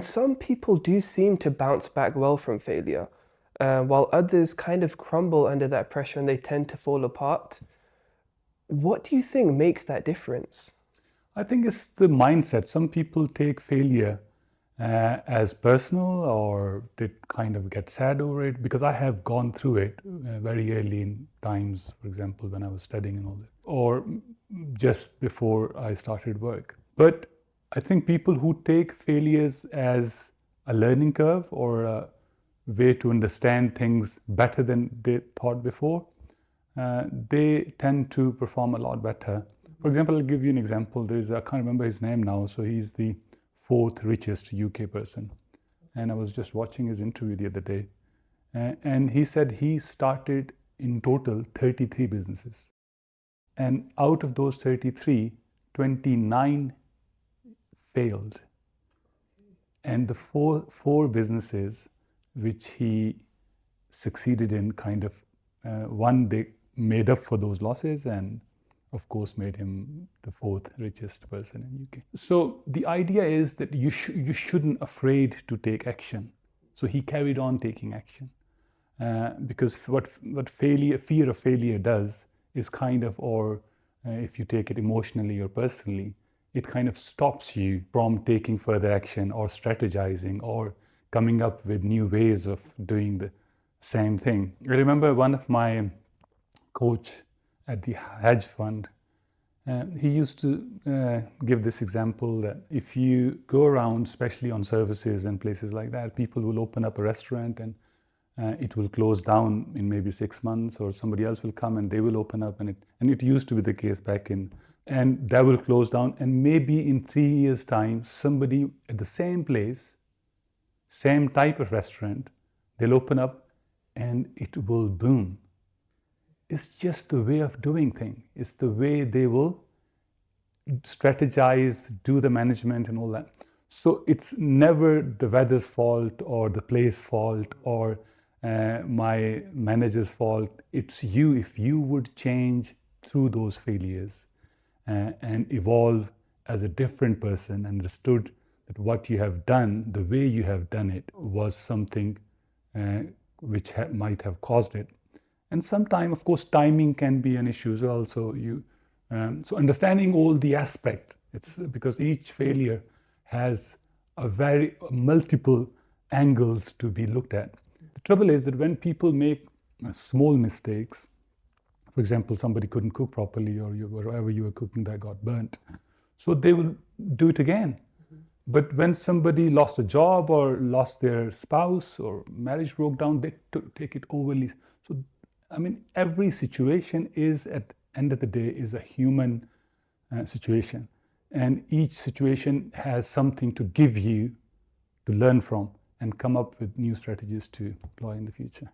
Some people do seem to bounce back well from failure, while others kind of crumble under that pressure and they tend to fall apart. What do you think makes that difference? I think it's the mindset. Some people take failure as personal, or they kind of get sad over it, because I have gone through it very early in times, for example, when I was studying and all that, or just before I started work. But I think people who take failures as a learning curve or a way to understand things better than they thought before, they tend to perform a lot better. For example, I'll give you an example. I can't remember his name now, so he's the fourth richest UK person. And I was just watching his interview the other day. And he said he started in total 33 businesses. And out of those 33, 29 failed. And the four businesses which he succeeded in, kind of, one, they made up for those losses, and of course made him the fourth richest person in UK. So the idea is that you shouldn't afraid to take action. So he carried on taking action, because what fear of failure does is kind of, or if you take it emotionally or personally, it kind of stops you from taking further action or strategizing or coming up with new ways of doing the same thing. I remember one of my coach at the hedge fund, he used to give this example that if you go around, especially on services and places like that, people will open up a restaurant and it will close down in maybe 6 months, or somebody else will come and they will open up, and it used to be the case back in, and that will close down, and maybe in 3 years' time, somebody at the same place, same type of restaurant, they'll open up and it will boom. It's just the way of doing things. It's the way they will strategize, do the management and all that. So it's never the weather's fault or the place fault or my manager's fault. It's you. If you would change through those failures and evolve as a different person, understood that what you have done, the way you have done it, was something which might have caused it. And sometimes, of course, timing can be an issue as well. So so understanding all the aspect, it's because each failure has multiple angles to be looked at. The trouble is that when people make small mistakes, for example, somebody couldn't cook properly, or whatever you were cooking that got burnt, so they will do it again. But when somebody lost a job or lost their spouse or marriage broke down, they take it overly. So, I mean, every situation is, at the end of the day, is a human situation. And each situation has something to give you to learn from and come up with new strategies to employ in the future.